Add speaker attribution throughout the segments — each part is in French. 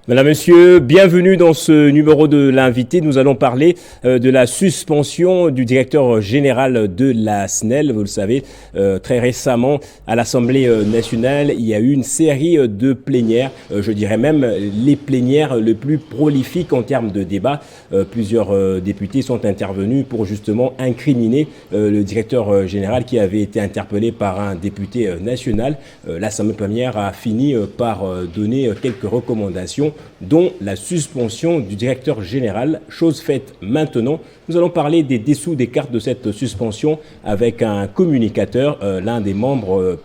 Speaker 1: Mesdames, Messieurs, bienvenue dans ce numéro de l'invité. Nous allons parler de la suspension du directeur général de la SNEL. Vous le savez, très récemment, à l'Assemblée nationale, il y a eu une série de plénières, je dirais même les plénières les plus prolifiques en termes de débat. Plusieurs députés sont intervenus pour justement incriminer le directeur général qui avait été interpellé par un député national. L'Assemblée plénière a fini par donner quelques recommandations, dont la suspension du directeur général. Chose faite maintenant, nous allons parler des dessous des cartes de cette suspension avec un communicateur, l'un des membres,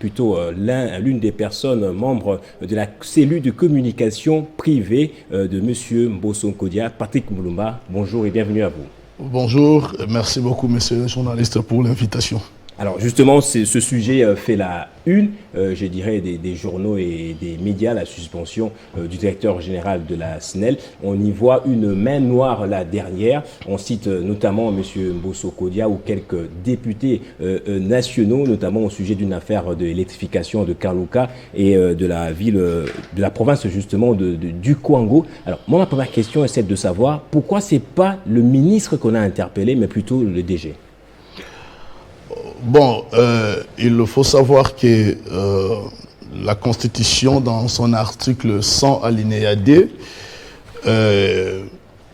Speaker 1: l'une des personnes membres de la cellule de communication privée de M. Mbosso Nkodia, Patrick Moulumba. Bonjour et bienvenue à vous.
Speaker 2: Bonjour, merci beaucoup monsieur le journaliste pour l'invitation.
Speaker 1: Alors justement, ce sujet fait la une, je dirais, des journaux et des médias, la suspension du directeur général de la SNEL. On y voit une main noire là derrière. On cite notamment M. Mbosso Nkodia ou quelques députés nationaux, notamment au sujet d'une affaire de l'électrification de Karlouka et de la ville, de la province justement du Kwango. Alors moi, ma première question est celle de savoir pourquoi c'est pas le ministre qu'on a interpellé, mais plutôt le DG.
Speaker 2: Bon, il faut savoir que la Constitution, dans son article 100 alinéa D,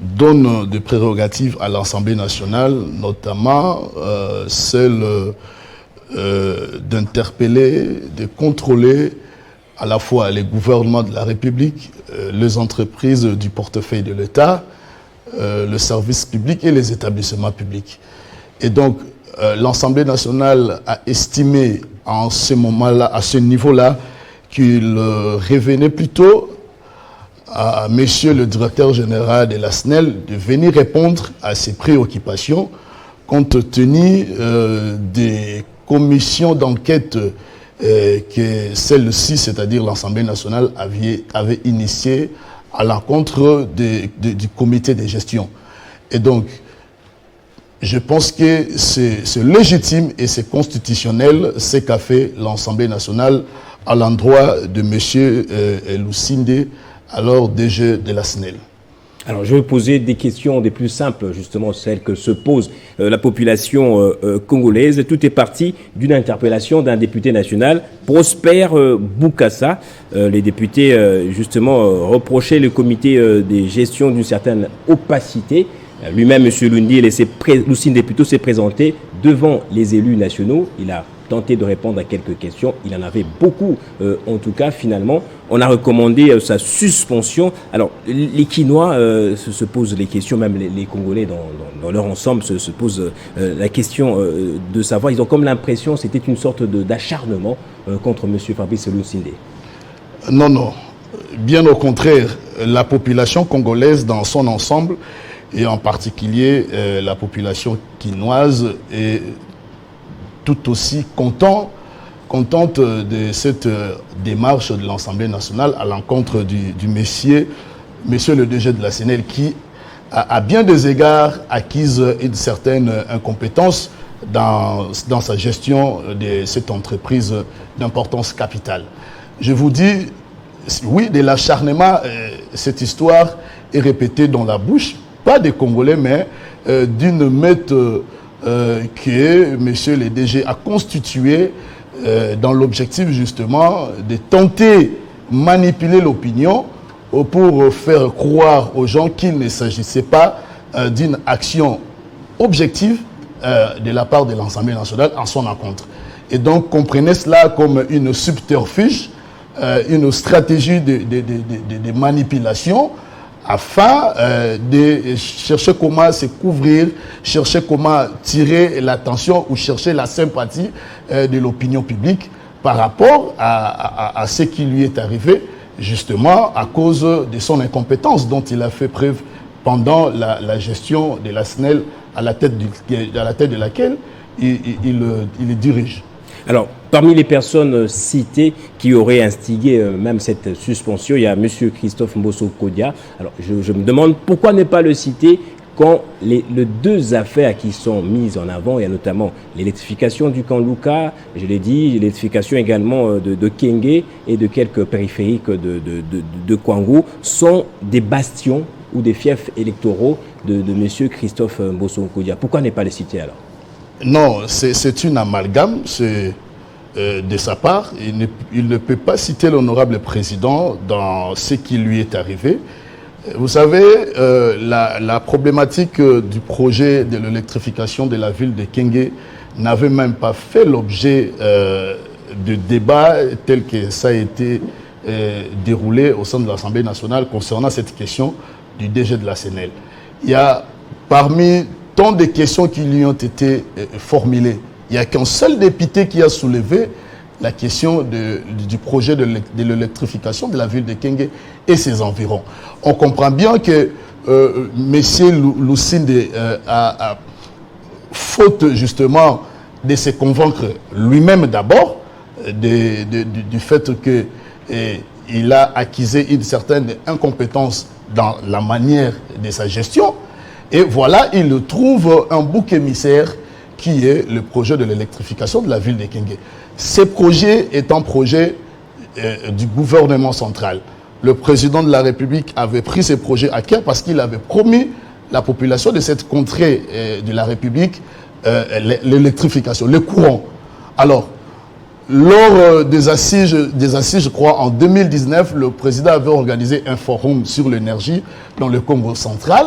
Speaker 2: donne des prérogatives à l'Assemblée nationale, notamment celle d'interpeller, de contrôler à la fois les gouvernements de la République, les entreprises du portefeuille de l'État, le service public et les établissements publics. Et donc, l'Assemblée nationale a estimé en ce moment-là, à ce niveau-là, qu'il revenait plutôt à monsieur le directeur général de la SNEL de venir répondre à ses préoccupations compte tenu des commissions d'enquête que celle-ci, c'est-à-dire l'Assemblée nationale, avait initiées à l'encontre du comité de gestion. Et donc, je pense que c'est légitime et c'est constitutionnel ce qu'a fait l'Assemblée nationale à l'endroit de M. Lucinde, alors DG de la SNEL.
Speaker 1: Alors je vais poser des questions des plus simples, justement celles que se pose la population congolaise. Tout est parti d'une interpellation d'un député national, Prosper Boukassa. Les députés justement reprochaient le comité de gestion d'une certaine opacité. Lui-même, M. Lucinde plutôt s'est présenté devant les élus nationaux. Il a tenté de répondre à quelques questions. Il en avait beaucoup, en tout cas, finalement. On a recommandé sa suspension. Alors, les Quinois se posent les questions, même les Congolais dans leur ensemble se posent la question de savoir. Ils ont comme l'impression que c'était une sorte d'acharnement contre M. Fabrice Lucinde.
Speaker 2: Non, non. Bien au contraire, la population congolaise dans son ensemble, et en particulier la population quinoise est tout aussi contente de cette démarche de l'Assemblée nationale à l'encontre du monsieur le DG de la SNEL qui à bien des égards acquise une certaine incompétence dans sa gestion de cette entreprise d'importance capitale. Je vous dis, oui, de l'acharnement, cette histoire est répétée dans la bouche, pas des Congolais, mais d'une meute que monsieur le DG a constituée dans l'objectif justement de tenter manipuler l'opinion pour faire croire aux gens qu'il ne s'agissait pas d'une action objective de la part de l'Assemblée nationale en son encontre. Et donc comprenez cela comme une subterfuge, une stratégie de manipulation afin de chercher comment se couvrir, chercher comment tirer l'attention ou chercher la sympathie de l'opinion publique par rapport à ce qui lui est arrivé, justement à cause de son incompétence dont il a fait preuve pendant la gestion de la SNEL à la tête de laquelle il dirige.
Speaker 1: Alors, parmi les personnes citées qui auraient instigé même cette suspension, il y a M. Christophe Mbosso Kodia. Alors, je me demande pourquoi ne pas le citer quand les deux affaires qui sont mises en avant, il y a notamment l'électrification du Kanlouka, je l'ai dit, l'électrification également de Kenge et de quelques périphériques de Kwango, sont des bastions ou des fiefs électoraux de M. Christophe Mbosso Kodia. Pourquoi ne pas les citer alors?
Speaker 2: Non, c'est une amalgame de sa part. Il ne peut pas citer l'honorable président dans ce qui lui est arrivé. Vous savez, la problématique du projet de l'électrification de la ville de Kenge n'avait même pas fait l'objet de débats tel que ça a été déroulé au sein de l'Assemblée nationale concernant cette question du DG de la SNEL. Il y a parmi tant de questions qui lui ont été formulées, il n'y a qu'un seul député qui a soulevé la question du projet de l'électrification de la ville de Kenge et ses environs. On comprend bien que M. Lucinde a faute justement de se convaincre lui-même d'abord du fait qu'il a acquis une certaine incompétence dans la manière de sa gestion. Et voilà, il trouve un bouc émissaire qui est le projet de l'électrification de la ville de Kenge. Ce projet est un projet du gouvernement central. Le président de la République avait pris ce projet à cœur parce qu'il avait promis la population de cette contrée de la République l'électrification, le courant. Alors, lors des assises, je crois, en 2019, le président avait organisé un forum sur l'énergie dans le Congo central,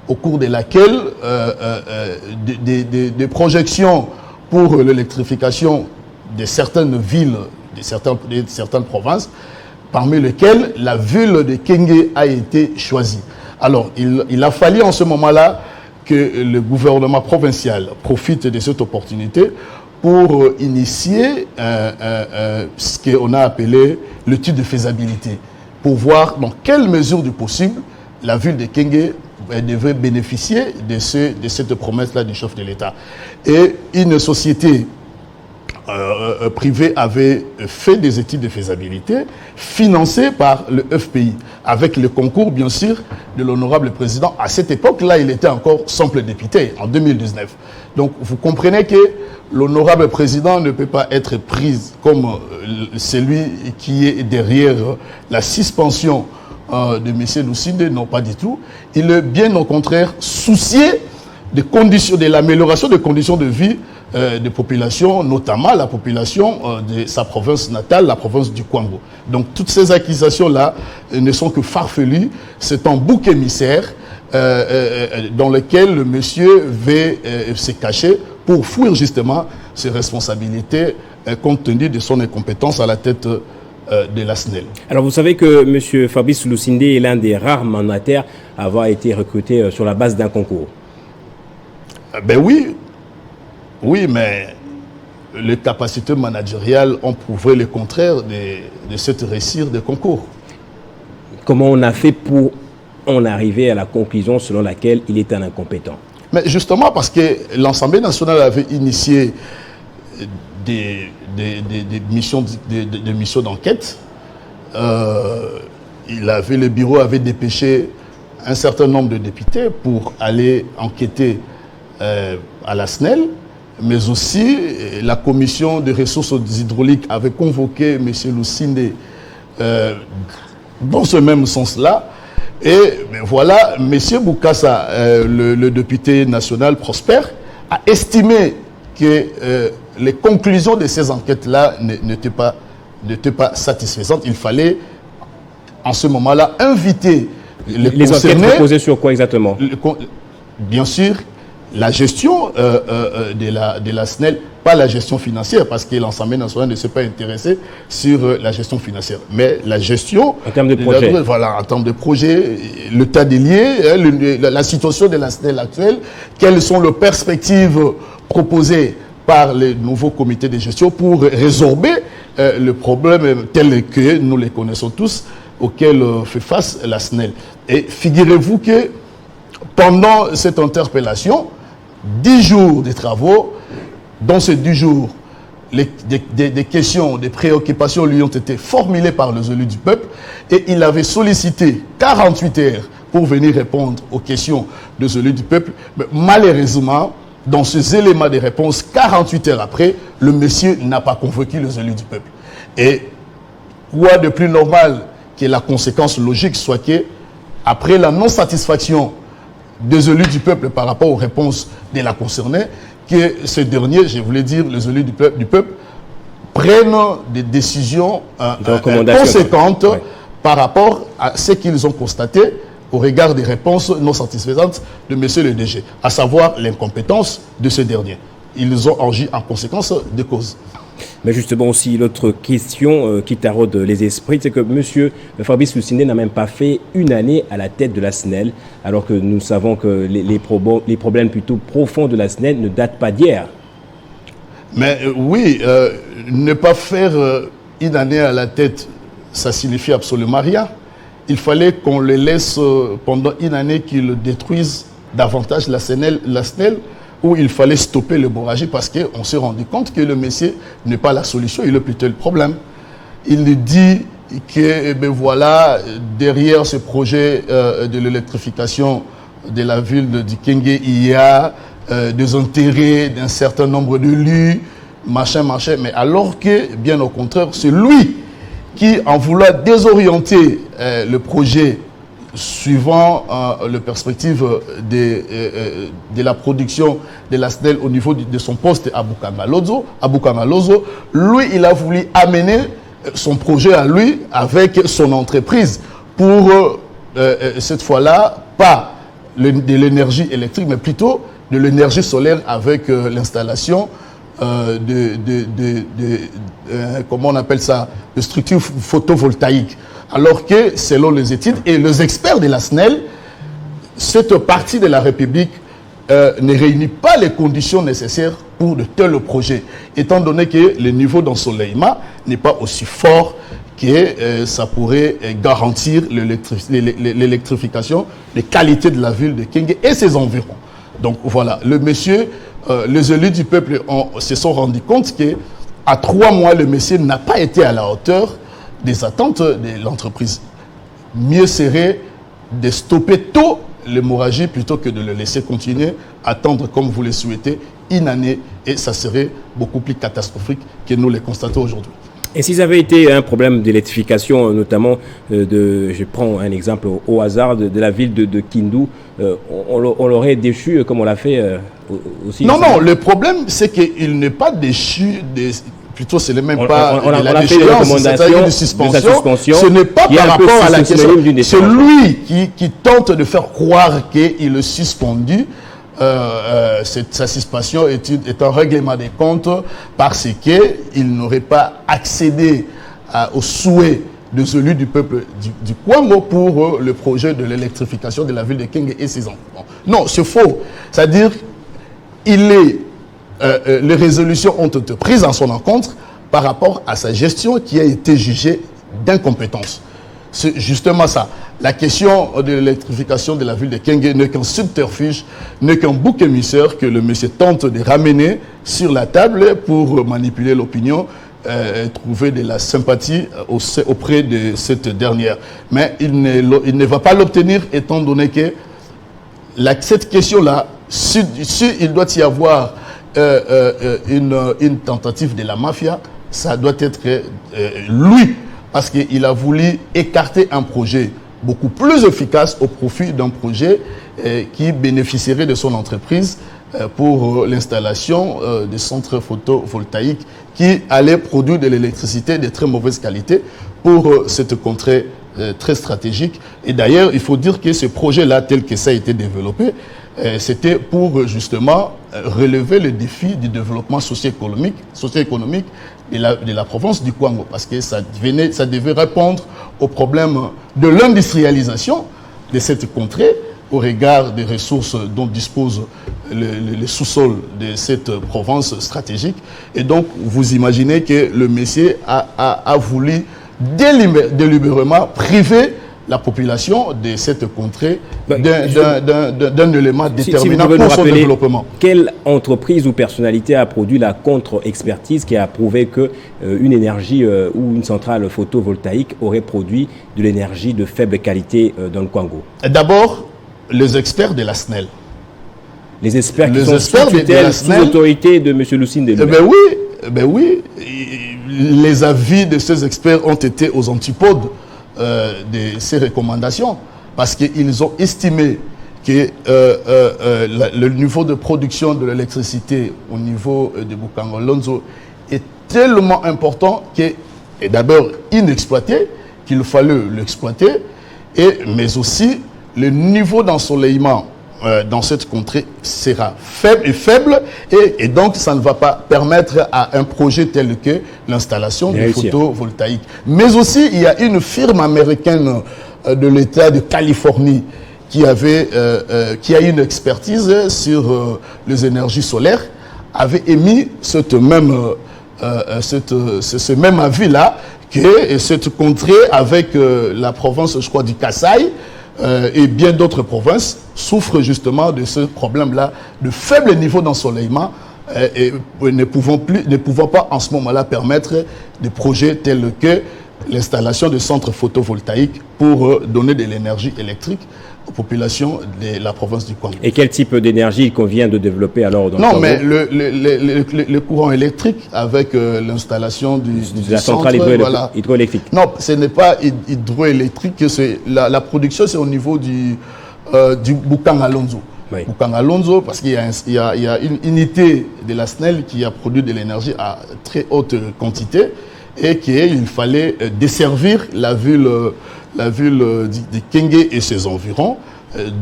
Speaker 2: au cours de laquelle des projections pour l'électrification de certaines villes, de certaines provinces, parmi lesquelles la ville de Kenge a été choisie. Alors, il a fallu en ce moment-là que le gouvernement provincial profite de cette opportunité pour initier ce qu'on a appelé l'étude de faisabilité, pour voir dans quelle mesure du possible la ville de Kenge devait bénéficier de cette promesse-là du chef de l'État. Et une société privée avait fait des études de faisabilité financées par le FPI, avec le concours, bien sûr, de l'honorable président. À cette époque-là, il était encore simple député, en 2019. Donc, vous comprenez que l'honorable président ne peut pas être pris comme celui qui est derrière la suspension de M. Lucinde, non, pas du tout. Il est bien au contraire soucié des conditions, de l'amélioration des conditions de vie des populations, notamment la population de sa province natale, la province du Kwango. Donc toutes ces accusations-là ne sont que farfelues. C'est un bouc émissaire dans lequel le monsieur veut se cacher pour fuir justement ses responsabilités compte tenu de son incompétence à la tête de la SNEL.
Speaker 1: Alors vous savez que M. Fabrice Lucinde est l'un des rares mandataires à avoir été recruté sur la base d'un concours.
Speaker 2: Ben oui. Oui, mais les capacités managériales ont prouvé le contraire de cette réussite de concours.
Speaker 1: Comment on a fait pour en arriver à la conclusion selon laquelle il est un incompétent?
Speaker 2: Mais justement parce que l'Assemblée nationale avait initié des missions d'enquête. Le bureau avait dépêché un certain nombre de députés pour aller enquêter à la SNEL. Mais aussi, la commission des ressources hydrauliques avait convoqué M. Lucinde dans ce même sens-là. Et voilà, M. Boukassa, le député national prospère, a estimé que les conclusions de ces enquêtes-là n'étaient pas satisfaisantes. Il fallait, en ce moment-là, inviter
Speaker 1: les enquêtes reposaient sur quoi exactement?
Speaker 2: Bien sûr, la gestion de la SNEL, pas la gestion financière, parce que l'Assemblée nationale ne s'est pas intéressée sur la gestion financière, mais la gestion
Speaker 1: en termes de projet.
Speaker 2: Voilà, en termes de projet, l'état des lieux, la situation de la SNEL actuelle, quelles sont les perspectives proposées par les nouveaux comités de gestion pour résorber le problème tel que nous les connaissons tous, auquel fait face la SNEL. Et figurez-vous que pendant cette interpellation, 10 jours de travaux, dans ces 10 jours, des questions, des préoccupations lui ont été formulées par les élus du peuple et il avait sollicité 48 heures pour venir répondre aux questions des élus du peuple. Mais malheureusement, dans ces éléments de réponse, 48 heures après, le monsieur n'a pas convoqué les élus du peuple. Et quoi de plus normal que la conséquence logique soit que, après la non-satisfaction des élus du peuple par rapport aux réponses de la concernée, que ces derniers, je voulais dire, les élus du peuple prennent des décisions conséquentes par rapport à ce qu'ils ont constaté au regard des réponses non satisfaisantes de M. le DG, à savoir l'incompétence de ce dernier. Ils ont agi en conséquence des causes.
Speaker 1: Mais justement aussi, l'autre question qui taraude les esprits, c'est que M. Fabrice Lucinet n'a même pas fait une année à la tête de la SNEL, alors que nous savons que les problèmes plutôt profonds de la SNEL ne datent pas d'hier.
Speaker 2: Mais oui, ne pas faire une année à la tête, ça signifie absolument rien. Il fallait qu'on le laisse pendant une année qu'il détruise davantage la SNEL, où il fallait stopper l'hémorragie parce qu'on s'est rendu compte que le monsieur n'est pas la solution, il est plutôt le problème. Il dit que, voilà, derrière ce projet de l'électrification de la ville de Kenge, il y a des intérêts d'un certain nombre d'élus, machin, mais alors que, bien au contraire, c'est lui qui, en voulant désorienter le projet suivant la perspective de la production de la SNEL au niveau de son poste à Bukamalozo, lui, il a voulu amener son projet à lui avec son entreprise pour, cette fois-là, pas de l'énergie électrique, mais plutôt de l'énergie solaire avec l'installation comment on appelle ça, de structures photovoltaïques. Alors que, selon les études et les experts de la SNEL, cette partie de la République ne réunit pas les conditions nécessaires pour de tels projets, étant donné que le niveau d'ensoleillement n'est pas aussi fort que ça pourrait garantir l'électrification des qualités de la ville de Kenge et ses environs. Donc voilà, le monsieur, les élus du peuple se sont rendus compte qu'à 3 mois, le monsieur n'a pas été à la hauteur des attentes de l'entreprise. Mieux serait de stopper tôt l'hémorragie plutôt que de le laisser continuer, attendre comme vous le souhaitez, une année, et ça serait beaucoup plus catastrophique que nous le constatons aujourd'hui.
Speaker 1: Et si ça avait été un problème d'électrification, notamment je prends un exemple au hasard de la ville de Kindu, on l'aurait déchu comme on l'a fait aussi.
Speaker 2: Non, le problème c'est qu'il n'est pas déchu plutôt ce n'est même pas
Speaker 1: la déchéance, c'est-à-dire
Speaker 2: de suspension. Ce n'est pas par rapport à la question. C'est lui qui tente de faire croire qu'il est suspendu. Sa suspension est un règlement des comptes parce qu'il n'aurait pas accédé aux souhaits des élus du peuple du Kwango pour le projet de l'électrification de la ville de Kenge et ses enfants. Non, c'est faux. C'est-à-dire, les résolutions ont été prises en son encontre par rapport à sa gestion qui a été jugée d'incompétence. C'est justement ça. La question de l'électrification de la ville de Kenge n'est qu'un subterfuge, n'est qu'un bouc émissaire que le monsieur tente de ramener sur la table pour manipuler l'opinion, trouver de la sympathie auprès de cette dernière. Mais il ne va pas l'obtenir étant donné que cette question-là, il doit y avoir une tentative de la mafia, ça doit être lui, parce qu'il a voulu écarter un projet beaucoup plus efficace au profit d'un projet qui bénéficierait de son entreprise pour l'installation des centres photovoltaïques qui allaient produire de l'électricité de très mauvaise qualité pour cette contrée très stratégique. Et d'ailleurs, il faut dire que ce projet-là, tel que ça a été développé, c'était pour justement relever le défi du développement socio-économique de la province du Kwango, parce que ça devait répondre au problème de l'industrialisation de cette contrée au regard des ressources dont dispose le sous-sol de cette province stratégique. Et donc, vous imaginez que le monsieur a voulu délibérément priver la population de cette contrée
Speaker 1: Ben,
Speaker 2: d'un élément déterminant
Speaker 1: vous pouvez
Speaker 2: pour
Speaker 1: nous
Speaker 2: son
Speaker 1: rappeler
Speaker 2: développement.
Speaker 1: quelle entreprise ou personnalité a produit la contre-expertise qui a prouvé que une énergie ou une centrale photovoltaïque aurait produit de l'énergie de faible qualité dans le Congo?
Speaker 2: D'abord, les experts de la SNEL.
Speaker 1: Les experts qui
Speaker 2: Les
Speaker 1: sont
Speaker 2: experts
Speaker 1: sous
Speaker 2: de
Speaker 1: tutelle,
Speaker 2: la
Speaker 1: sous
Speaker 2: SNEL.
Speaker 1: autorité de M. Lucinde.
Speaker 2: Ben oui, les avis de ces experts ont été aux antipodes de ces recommandations parce qu'ils ont estimé que le niveau de production de l'électricité au niveau de Boukango-Lonzo est tellement important que, et d'abord inexploité, qu'il fallait l'exploiter, mais aussi le niveau d'ensoleillement dans cette contrée sera faible et donc ça ne va pas permettre à un projet tel que l'installation de photovoltaïque. Mais aussi, il y a une firme américaine de l'État de Californie qui a une expertise sur les énergies solaires, avait émis ce même avis-là, que cette contrée avec la province, je crois, du Kasaï, et bien d'autres provinces souffrent justement de ce problème-là, de faible niveau d'ensoleillement et ne pouvant pas en ce moment-là permettre des projets tels que l'installation de centres photovoltaïques pour donner de l'énergie électrique aux populations de la province du Congo.
Speaker 1: Et quel type d'énergie il convient de développer alors dans le Congo?
Speaker 2: Non, mais le courant électrique avec l'installation de
Speaker 1: la centrale hydroélectrique.
Speaker 2: Non, ce n'est pas hydroélectrique, la production c'est au niveau du Boukango-Lonzo.
Speaker 1: Oui.
Speaker 2: Boukango-Lonzo, parce qu'il y a une unité de la SNEL qui a produit de l'énergie à très haute quantité et qu'il fallait desservir la ville de Kenge et ses environs,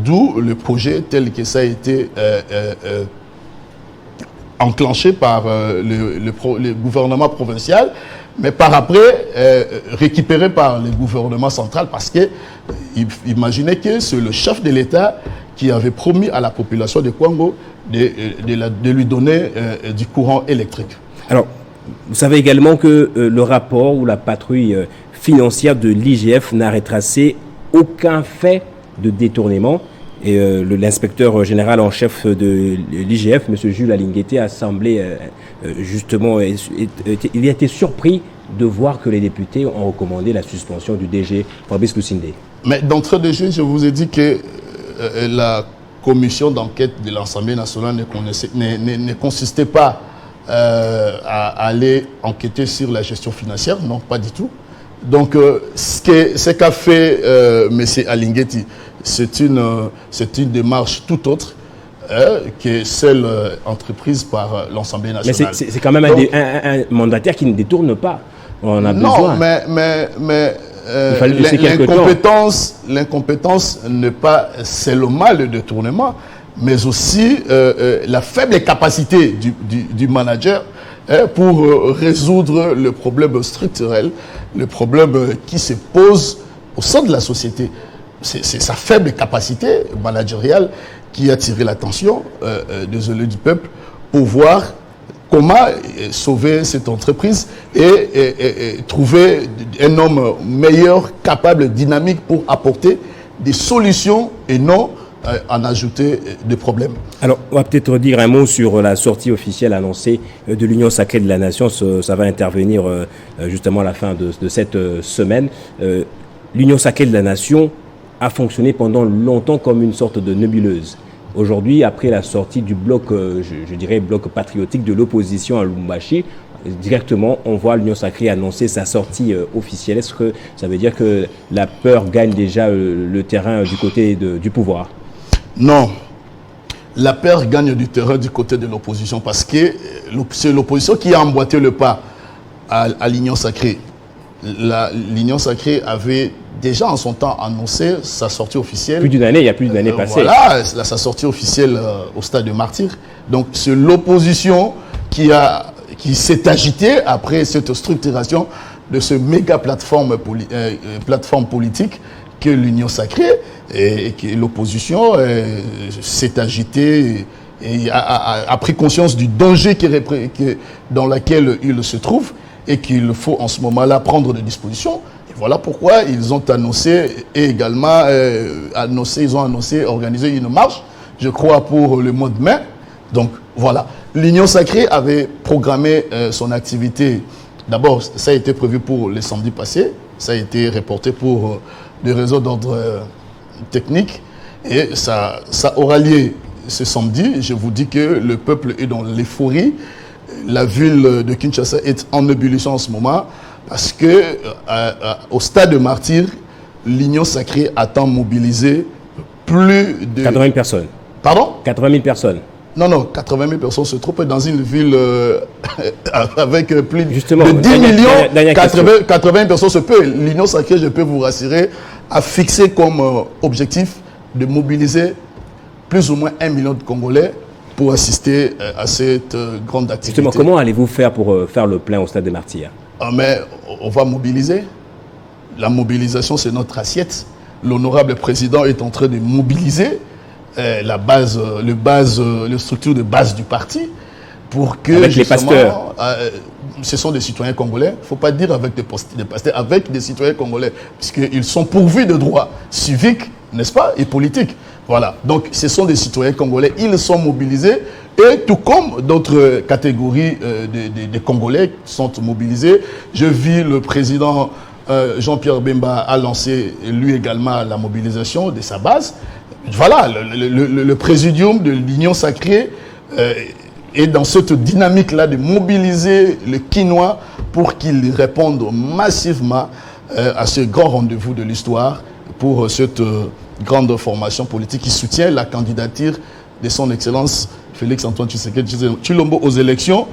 Speaker 2: d'où le projet tel que ça a été enclenché par le gouvernement provincial, mais par après récupéré par le gouvernement central parce que imaginez que c'est le chef de l'État qui avait promis à la population de Congo de lui donner du courant électrique.
Speaker 1: Alors, vous savez également que le rapport ou la patrouille financière de l'IGF n'a retracé aucun fait de détournement. Et l'inspecteur général en chef de l'IGF, M. Jules Alinguete, a semblé justement, il a été surpris de voir que les députés ont recommandé la suspension du DG Fabrice Lucinde. Mais
Speaker 2: d'entrée de jeu, je vous ai dit que la commission d'enquête de l'Assemblée nationale ne consistait pas à aller enquêter sur la gestion financière, non, pas du tout. Donc, ce qu'a fait M. Alinguete, c'est une démarche tout autre que celle entreprise par l'Assemblée nationale.
Speaker 1: Mais c'est quand même un mandataire qui ne détourne pas. On a besoin.
Speaker 2: Non, mais l'incompétence n'est pas seulement le détournement, mais aussi la faible capacité du manager pour résoudre le problème structurel, le problème qui se pose au sein de la société. C'est sa faible capacité managériale qui a attiré l'attention des élus du peuple pour voir comment sauver cette entreprise et trouver un homme meilleur, capable, dynamique pour apporter des solutions et non en ajouter des problèmes.
Speaker 1: Alors, on va peut-être dire un mot sur la sortie officielle annoncée de l'Union sacrée de la Nation. Ça va intervenir justement à la fin de cette semaine. L'Union sacrée de la Nation a fonctionné pendant longtemps comme une sorte de nébuleuse. Aujourd'hui, après la sortie du bloc, je dirais, bloc patriotique de l'opposition à Lubumbashi, directement, on voit l'Union sacrée annoncer sa sortie officielle. Est-ce que ça veut dire que la peur gagne déjà le terrain du côté du pouvoir?
Speaker 2: Non. La peur gagne du terrain du côté de l'opposition parce que c'est l'opposition qui a emboîté le pas à l'Union sacrée. L'Union sacrée avait déjà en son temps annoncé sa sortie officielle.
Speaker 1: Plus d'une année, il y a plus d'une année passée.
Speaker 2: Voilà, sa sortie officielle au stade de Martyr. Donc c'est l'opposition qui s'est agitée après cette structuration de ce méga plateforme politique que l'Union sacrée et que l'opposition s'est agitée et a pris conscience du danger dans lequel il se trouve et qu'il faut en ce moment-là prendre des dispositions. Voilà pourquoi ils ont annoncé et également organiser une marche, je crois, pour le mois de mai. Donc voilà, l'Union Sacrée avait programmé son activité. D'abord, ça a été prévu pour le samedi passé, ça a été reporté pour des raisons d'ordre technique et ça aura lieu ce samedi. Je vous dis que le peuple est dans l'euphorie. La ville de Kinshasa est en ébullition en ce moment parce que au stade de Martyr, l'Union Sacrée attend mobiliser plus de
Speaker 1: 80 000 personnes.
Speaker 2: Pardon?
Speaker 1: 80 000 personnes.
Speaker 2: Non, 80 000 personnes se trouvent dans une ville avec plus
Speaker 1: Justement,
Speaker 2: de 10 millions.
Speaker 1: Dernière
Speaker 2: 80 000 personnes se peut. L'Union Sacrée, je peux vous rassurer, a fixé comme objectif de mobiliser plus ou moins 1 million de Congolais pour assister à cette grande activité.
Speaker 1: Justement, comment allez-vous faire pour faire le plein au stade des Martyrs?
Speaker 2: Mais on va mobiliser. La mobilisation, c'est notre assiette. L'honorable président est en train de mobiliser les structures de base du parti pour que
Speaker 1: avec les pasteurs.
Speaker 2: Ce sont des citoyens congolais. Il ne faut pas dire avec des pasteurs, avec des citoyens congolais, puisqu'ils sont pourvus de droits civiques, n'est-ce pas, et politiques. Voilà. Donc, ce sont des citoyens congolais. Ils sont mobilisés. Et tout comme d'autres catégories des Congolais sont mobilisés. Je vis le président Jean-Pierre Bemba a lancé, lui également, la mobilisation de sa base. Voilà, le présidium de l'Union Sacrée est dans cette dynamique-là de mobiliser le Quinois pour qu'il réponde massivement à ce grand rendez-vous de l'histoire pour cette grande formation politique qui soutient la candidature de son Excellence Félix-Antoine Tshisekedi Tshilombo aux élections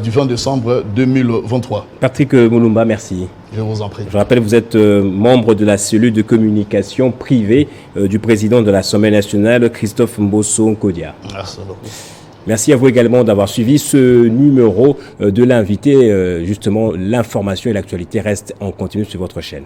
Speaker 2: du 20 décembre 2023.
Speaker 1: Patrick Mulumba, merci.
Speaker 2: Je vous en prie.
Speaker 1: Je rappelle, vous êtes membre de la cellule de communication privée du président de l'Assemblée nationale, Christophe Mbosso Nkodia.
Speaker 2: Merci beaucoup.
Speaker 1: Merci à vous également d'avoir suivi ce numéro de l'invité. Justement, l'information et l'actualité restent en continu sur votre chaîne.